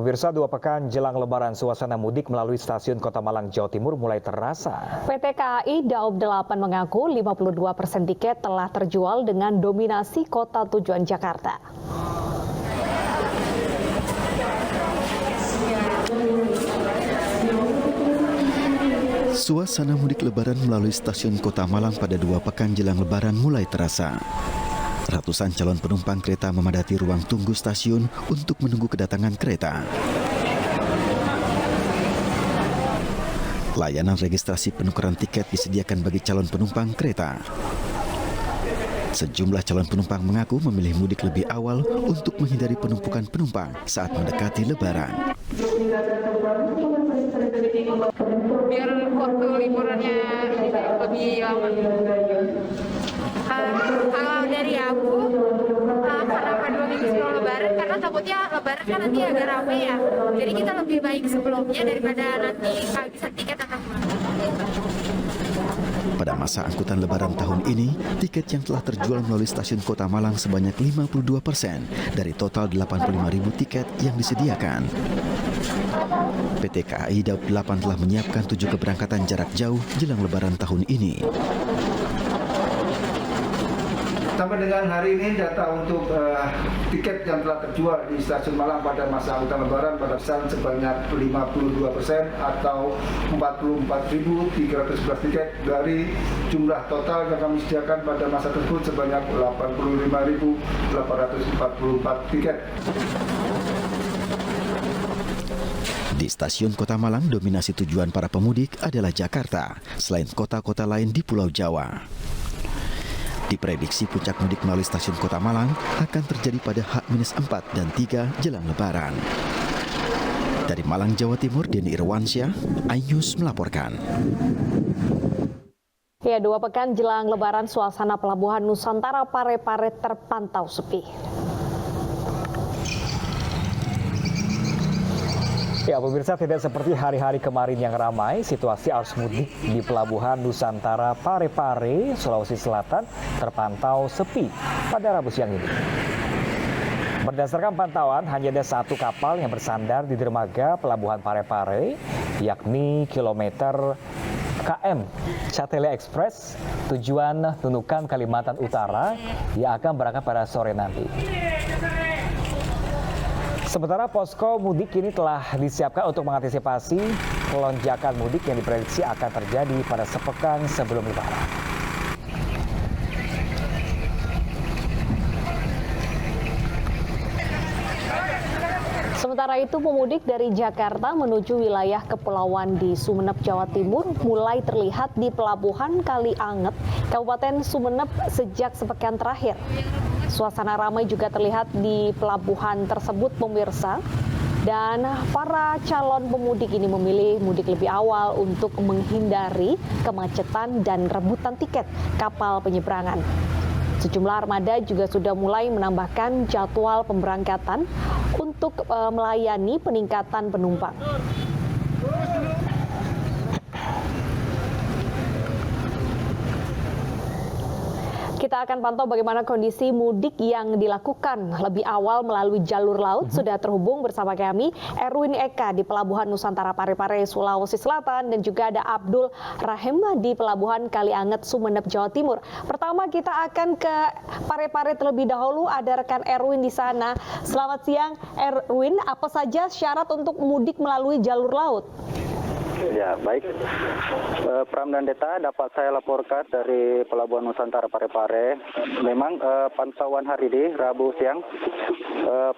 pemirsa, 2 pekan jelang Lebaran, suasana mudik melalui stasiun Kota Malang, Jawa Timur mulai terasa. PT KAI Daob 8 mengaku 52% tiket telah terjual dengan dominasi kota tujuan Jakarta. Suasana mudik Lebaran melalui stasiun Kota Malang pada 2 pekan jelang Lebaran mulai terasa. Ratusan calon penumpang kereta memadati ruang tunggu stasiun untuk menunggu kedatangan kereta. Layanan registrasi penukaran tiket disediakan bagi calon penumpang kereta. Sejumlah calon penumpang mengaku memilih mudik lebih awal untuk menghindari penumpukan penumpang saat mendekati Lebaran. Biar waktu liburannya lebih lama. Kalau dari aku, kenapa 2 minggu sebelum Lebaran? Karena takutnya Lebaran kan nanti agak ramai ya. Jadi kita lebih baik sebelumnya daripada nanti kehabisan tiket atau Pada masa angkutan Lebaran tahun ini, tiket yang telah terjual melalui stasiun Kota Malang sebanyak 52% dari total 85.000 tiket yang disediakan. PT KAI Daob 8 telah menyiapkan 7 keberangkatan jarak jauh jelang Lebaran tahun ini. Sampai dengan hari ini data untuk tiket yang telah terjual di stasiun Malang pada masa angkutan Lebaran pada saat sebanyak 52% atau 44.311 tiket dari jumlah total yang kami sediakan pada masa tersebut sebanyak 85.844 tiket. Di stasiun Kota Malang, dominasi tujuan para pemudik adalah Jakarta, selain kota-kota lain di Pulau Jawa. Diprediksi puncak mudik melalui stasiun Kota Malang akan terjadi pada H-4 dan 3 jelang Lebaran. Dari Malang, Jawa Timur, Denny Irwansyah, iNews melaporkan. Ya, 2 pekan jelang Lebaran, suasana Pelabuhan Nusantara Parepare terpantau sepi. Ya, pemirsa, tidak seperti hari-hari kemarin yang ramai, situasi arus mudik di Pelabuhan Nusantara Parepare, Sulawesi Selatan terpantau sepi pada Rabu siang ini. Berdasarkan pantauan, hanya ada 1 kapal yang bersandar di dermaga Pelabuhan Parepare, yakni kilometer KM Catelia Express, tujuan Nunukan, Kalimantan Utara, yang akan berangkat pada sore nanti. Sementara posko mudik ini telah disiapkan untuk mengantisipasi lonjakan mudik yang diprediksi akan terjadi pada sepekan sebelum Lebaran. Sementara itu, pemudik dari Jakarta menuju wilayah kepulauan di Sumeneb, Jawa Timur mulai terlihat di Pelabuhan Kalianget, Kabupaten Sumeneb sejak sepekan terakhir. Suasana ramai juga terlihat di pelabuhan tersebut, pemirsa. Dan para calon pemudik ini memilih mudik lebih awal untuk menghindari kemacetan dan rebutan tiket kapal penyeberangan. Sejumlah armada juga sudah mulai menambahkan jadwal pemberangkatan untuk melayani peningkatan penumpang. Kita akan pantau bagaimana kondisi mudik yang dilakukan lebih awal melalui jalur laut. Sudah terhubung bersama kami Erwin Eka di Pelabuhan Nusantara Parepare, Sulawesi Selatan, dan juga ada Abdul Rahim di Pelabuhan Kalianget, Sumeneb, Jawa Timur. Pertama kita akan ke Parepare terlebih dahulu, ada rekan Erwin di sana. Selamat siang Erwin, apa saja syarat untuk mudik melalui jalur laut? Ya, baik. Pram dan Deta, dapat saya laporkan dari Pelabuhan Nusantara Parepare. Memang pantauan hari ini, Rabu siang,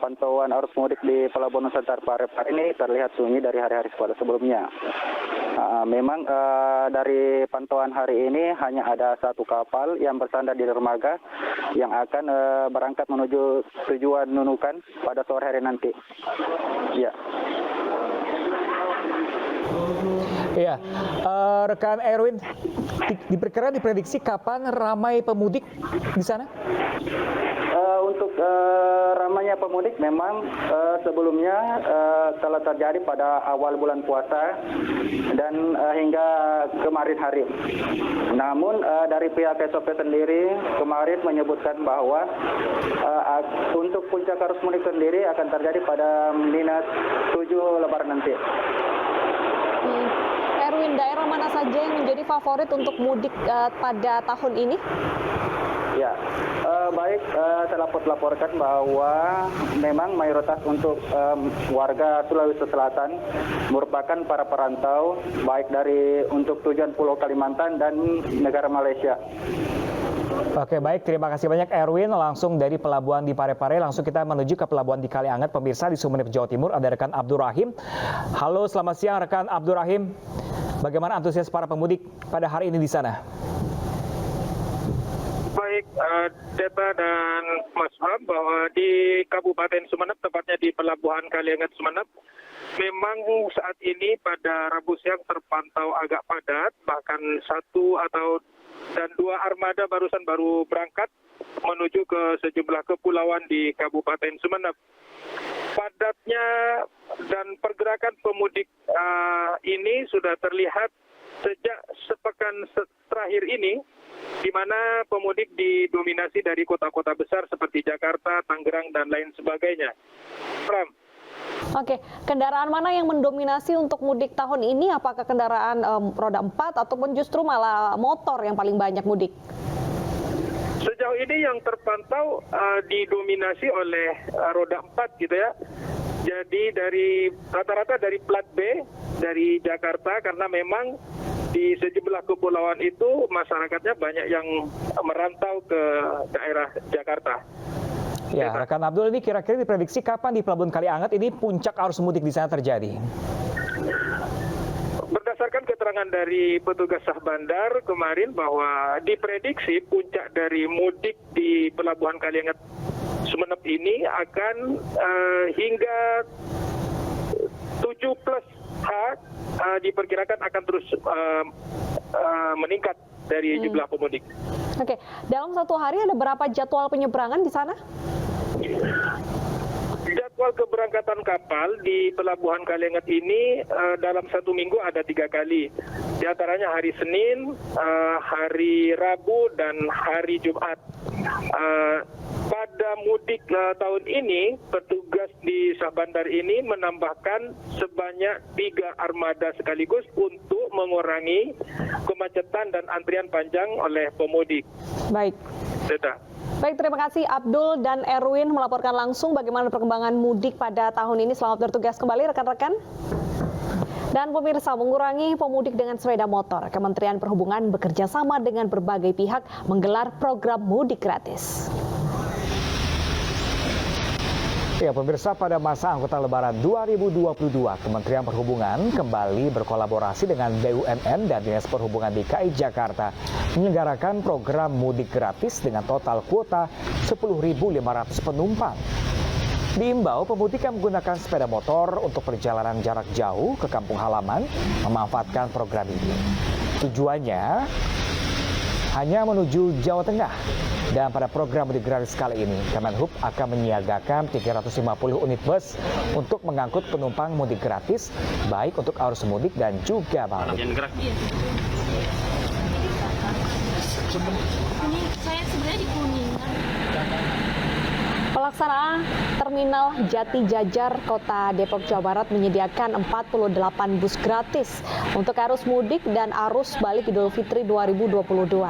pantauan arus mudik di Pelabuhan Nusantara Parepare ini terlihat sunyi dari hari-hari sebelumnya. Memang dari pantauan hari ini hanya ada 1 kapal yang bersandar di dermaga yang akan berangkat menuju tujuan Nunukan pada sore hari nanti. Ya. Iya, rekan Erwin, diprediksi kapan ramai pemudik di sana? Untuk ramainya pemudik memang sebelumnya telah terjadi pada awal bulan puasa dan hingga kemarin hari. Namun dari pihak SOP sendiri kemarin menyebutkan bahwa untuk puncak arus mudik sendiri akan terjadi pada -7 Lebaran nanti. Erwin, daerah mana saja yang menjadi favorit untuk mudik pada tahun ini? Ya, baik, saya laporkan bahwa memang mayoritas untuk warga Sulawesi Selatan merupakan para perantau, baik dari untuk tujuan Pulau Kalimantan dan negara Malaysia. Oke, baik, terima kasih banyak Erwin. Langsung dari pelabuhan di Parepare, langsung kita menuju ke pelabuhan di Kalianget. Pemirsa, di Sumeneb, Jawa Timur, ada rekan Abdul Rahim. Halo, selamat siang rekan Abdul Rahim. Bagaimana antusias para pemudik pada hari ini di sana? Baik, Deta dan Mas Ham, bahwa di Kabupaten Sumeneb, tepatnya di Pelabuhan Kalianget Sumeneb, memang saat ini pada Rabu siang terpantau agak padat, bahkan dua armada baru berangkat menuju ke sejumlah kepulauan di Kabupaten Sumeneb. Padatnya dan pergerakan pemudik ini sudah terlihat sejak sepekan terakhir ini, di mana pemudik didominasi dari kota-kota besar seperti Jakarta, Tangerang, dan lain sebagainya. Pram. Oke, kendaraan mana yang mendominasi untuk mudik tahun ini? Apakah kendaraan roda 4 ataupun justru malah motor yang paling banyak mudik? Sejauh ini yang terpantau didominasi oleh roda 4 gitu ya. Jadi dari rata-rata dari plat B dari Jakarta, karena memang di sejumlah kepulauan itu masyarakatnya banyak yang merantau ke daerah Jakarta. Ya, rekan Abdul, ini kira-kira diprediksi kapan di Pelabuhan Kalianget ini puncak arus mudik di sana terjadi? Berdasarkan keterangan dari petugas sah bandar kemarin bahwa diprediksi puncak dari mudik di Pelabuhan Kalianget Sumeneb ini akan hingga 7+H diperkirakan akan terus meningkat dari jumlah pemudik. Oke, dalam satu hari ada berapa jadwal penyeberangan di sana? Jadwal keberangkatan kapal di Pelabuhan Kalianget ini dalam satu minggu ada 3 kali. Di antaranya hari Senin, hari Rabu, dan hari Jumat. Pada mudik tahun ini, petugas di Sah Bandar ini menambahkan sebanyak 3 armada sekaligus untuk mengurangi kemacetan dan antrian panjang oleh pemudik. Baik. Deta. Baik, terima kasih Abdul dan Erwin melaporkan langsung bagaimana perkembangan mudik pada tahun ini. Selamat bertugas kembali rekan-rekan. Dan pemirsa, mengurangi pemudik dengan sepeda motor, Kementerian Perhubungan bekerja sama dengan berbagai pihak menggelar program mudik gratis. Ya, pemirsa, pada masa angkutan Lebaran 2022, Kementerian Perhubungan kembali berkolaborasi dengan BUMN dan Dinas Perhubungan DKI Jakarta menyelenggarakan program mudik gratis dengan total kuota 10.500 penumpang. Diimbau pemudik yang menggunakan sepeda motor untuk perjalanan jarak jauh ke kampung halaman memanfaatkan program ini. Tujuannya hanya menuju Jawa Tengah. Dan pada program mudik gratis kali ini, Kemenhub akan menyiagakan 350 unit bus untuk mengangkut penumpang mudik gratis, baik untuk arus mudik dan juga balik. Ini saya sebenarnya di Kuningan. Pelaksana Terminal Jati Jajar Kota Depok, Jawa Barat menyediakan 48 bus gratis untuk arus mudik dan arus balik Idul Fitri 2022.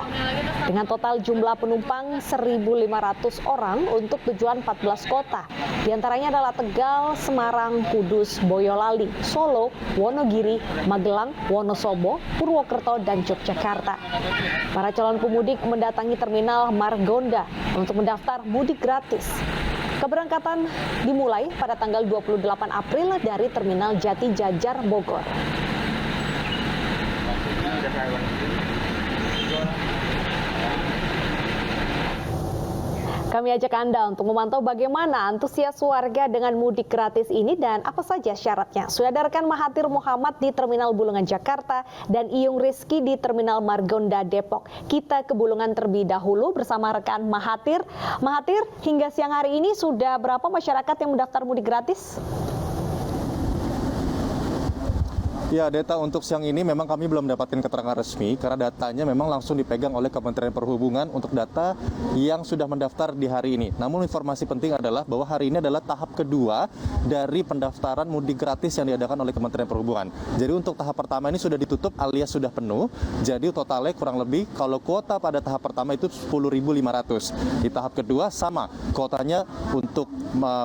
Dengan total jumlah penumpang 1.500 orang untuk tujuan 14 kota. Di antaranya adalah Tegal, Semarang, Kudus, Boyolali, Solo, Wonogiri, Magelang, Wonosobo, Purwokerto, dan Yogyakarta. Para calon pemudik mendatangi Terminal Margonda untuk mendaftar mudik gratis. Keberangkatan dimulai pada tanggal 28 April dari Terminal Jati Jajar, Bogor. Kami ajak Anda untuk memantau bagaimana antusias warga dengan mudik gratis ini dan apa saja syaratnya. Sudah ada rekan Mahathir Muhammad di Terminal Bulungan Jakarta dan Iyung Rizky di Terminal Margonda Depok. Kita ke Bulungan terlebih dahulu bersama rekan Mahathir. Mahathir, hingga siang hari ini sudah berapa masyarakat yang mendaftar mudik gratis? Ya, data untuk siang ini memang kami belum mendapatkan keterangan resmi karena datanya memang langsung dipegang oleh Kementerian Perhubungan untuk data yang sudah mendaftar di hari ini. Namun informasi penting adalah bahwa hari ini adalah tahap kedua dari pendaftaran mudik gratis yang diadakan oleh Kementerian Perhubungan. Jadi untuk tahap pertama ini sudah ditutup alias sudah penuh. Jadi totalnya kurang lebih kalau kuota pada tahap pertama itu 10.500. Di tahap kedua sama, kuotanya untuk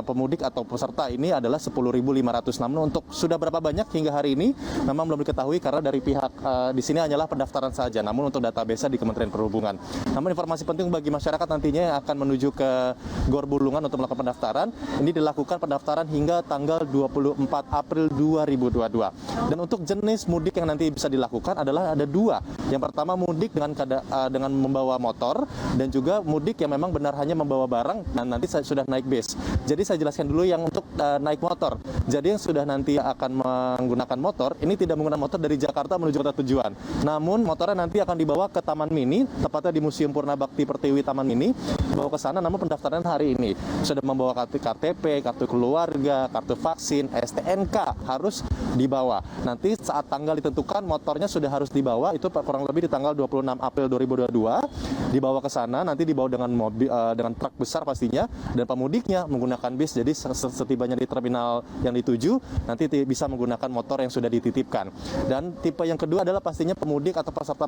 pemudik atau peserta ini adalah 10.500. Namun untuk sudah berapa banyak hingga hari ini memang belum diketahui karena dari pihak di sini hanyalah pendaftaran saja, namun untuk database di Kementerian Perhubungan. Namun informasi penting bagi masyarakat nantinya yang akan menuju ke Gor Bulungan untuk melakukan pendaftaran, ini dilakukan pendaftaran hingga tanggal 24 April 2022. Dan untuk jenis mudik yang nanti bisa dilakukan adalah ada dua. Yang pertama mudik dengan membawa motor dan juga mudik yang memang benar hanya membawa barang dan nanti sudah naik bis. Jadi saya jelaskan dulu yang untuk naik motor. Jadi yang sudah nanti akan menggunakan motor ini tidak menggunakan motor dari Jakarta menuju kota tujuan. Namun motornya nanti akan dibawa ke Taman Mini, tepatnya di Museum Purna Bakti Pertiwi Taman Mini, dibawa ke sana. Namun pendaftaran hari ini sudah membawa kartu KTP, kartu keluarga, kartu vaksin, STNK harus dibawa. Nanti saat tanggal ditentukan motornya sudah harus dibawa, itu kurang lebih di tanggal 26 April 2022 dibawa ke sana. Nanti dibawa dengan mobil, dengan truk besar pastinya, dan pemudiknya menggunakan bis. Jadi setibanya di terminal yang dituju nanti bisa menggunakan motor yang sudah dititipkan. Dan tipe yang kedua adalah pastinya pemudik atau peserta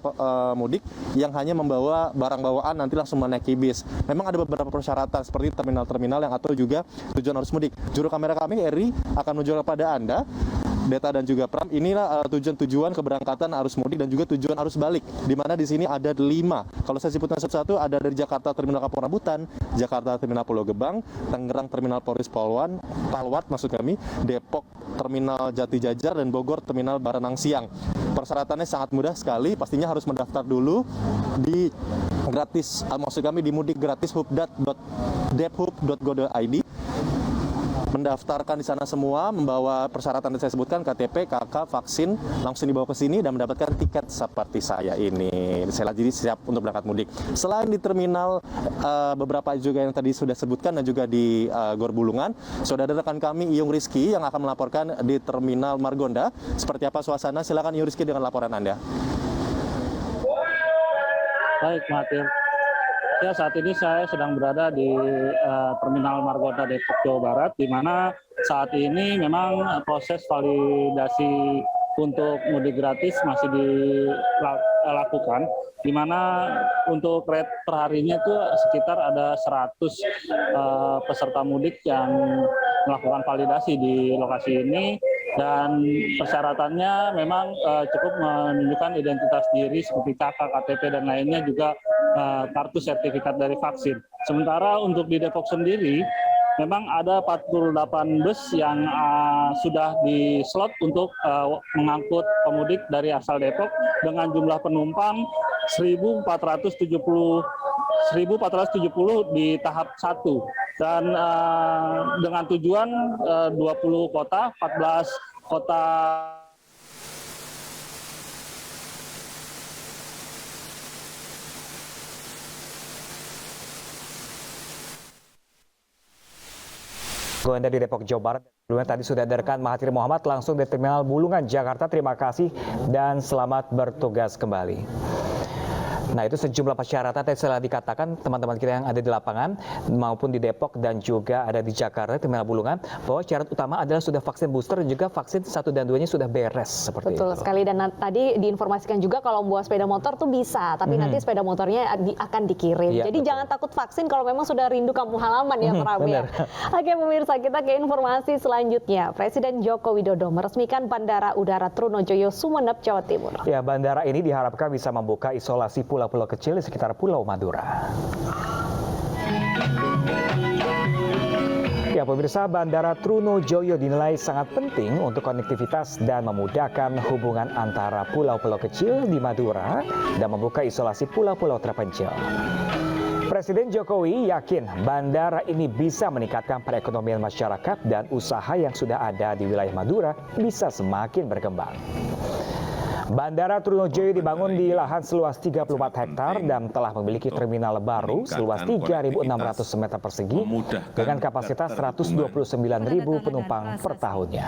mudik yang hanya membawa barang bawaan nanti langsung menaiki bis. Memang ada beberapa persyaratan seperti terminal-terminal yang atau juga tujuan arus mudik. Juru kamera kami Eri akan menunjukkan kepada Anda data dan juga Pram. Inilah tujuan-tujuan keberangkatan arus mudik dan juga tujuan arus balik. Di mana di sini ada 5. Kalau saya sebutkan satu-satu, ada dari Jakarta Terminal Kampung Rambutan, Jakarta Terminal Pulau Gebang, Tangerang Terminal Polres Palwat maksud kami, Depok Terminal Jati Jajar, dan Bogor Terminal Baranang Siang. Persyaratannya sangat mudah sekali, pastinya harus mendaftar dulu di gratis, maksud kami di mudikgratishub.debhub.go.id. Mendaftarkan di sana semua, membawa persyaratan yang saya sebutkan, KTP, KK, vaksin, langsung dibawa ke sini dan mendapatkan tiket seperti saya ini. Saya jadi siap untuk berangkat mudik. Selain di terminal, beberapa juga yang tadi sudah sebutkan dan juga di Gor Bulungan, sudah ada rekan kami Iyung Rizky yang akan melaporkan di Terminal Margonda. Seperti apa suasana? Silakan Iyung Rizky dengan laporan Anda. Baik, Mahathir. Ya, saat ini saya sedang berada di Terminal Margonda Depok, Jawa Barat, di mana saat ini memang proses validasi untuk mudik gratis masih dilakukan, di mana untuk rate perharinya itu sekitar ada 100 peserta mudik yang melakukan validasi di lokasi ini. Dan persyaratannya memang cukup menunjukkan identitas diri seperti KK, KTP, dan lainnya, juga kartu sertifikat dari vaksin. Sementara untuk di Depok sendiri, memang ada 48 bus yang sudah dislot untuk mengangkut pemudik dari asal Depok dengan jumlah penumpang 1.470 di tahap 1. Dan dengan tujuan 20 kota, 14 kota. Anda di Depok, Jawa Barat. Tadi sudah ada rekan Mahathir Muhammad langsung dari Terminal Bulungan, Jakarta. Terima kasih dan selamat bertugas kembali. Nah, itu sejumlah persyaratan yang telah dikatakan teman-teman kita yang ada di lapangan maupun di Depok dan juga ada di Jakarta, Terminal Bulungan, bahwa syarat utama adalah sudah vaksin booster dan juga vaksin 1 dan 2-nya sudah beres seperti itu. Betul sekali, dan tadi diinformasikan juga kalau membawa sepeda motor tuh bisa, tapi nanti sepeda motornya akan dikirim. Ya, jadi betul. jangan takut vaksin kalau memang sudah rindu kampung halaman ya, Pram ya. Oke pemirsa, kita ke informasi selanjutnya. Presiden Joko Widodo meresmikan Bandara Udara Trunojoyo, Sumeneb, Jawa Timur. Ya, bandara ini diharapkan bisa membuka isolasi pulau-pulau kecil di sekitar Pulau Madura. Ya, pemirsa, Bandara Trunojoyo dinilai sangat penting untuk konektivitas dan memudahkan hubungan antara pulau-pulau kecil di Madura dan membuka isolasi pulau-pulau terpencil. Presiden Jokowi yakin bandara ini bisa meningkatkan perekonomian masyarakat dan usaha yang sudah ada di wilayah Madura bisa semakin berkembang. Bandara Trunojoyo dibangun di lahan seluas 34 hektar dan telah memiliki terminal baru seluas 3.600 meter persegi dengan kapasitas 129.000 penumpang per tahunnya.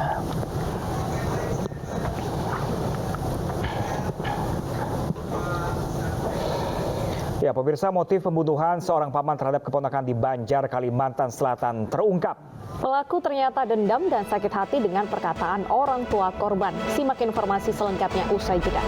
Ya, pemirsa, motif pembunuhan seorang paman terhadap keponakan di Banjar, Kalimantan Selatan terungkap. Pelaku ternyata dendam dan sakit hati dengan perkataan orang tua korban. Simak informasi selengkapnya usai jeda.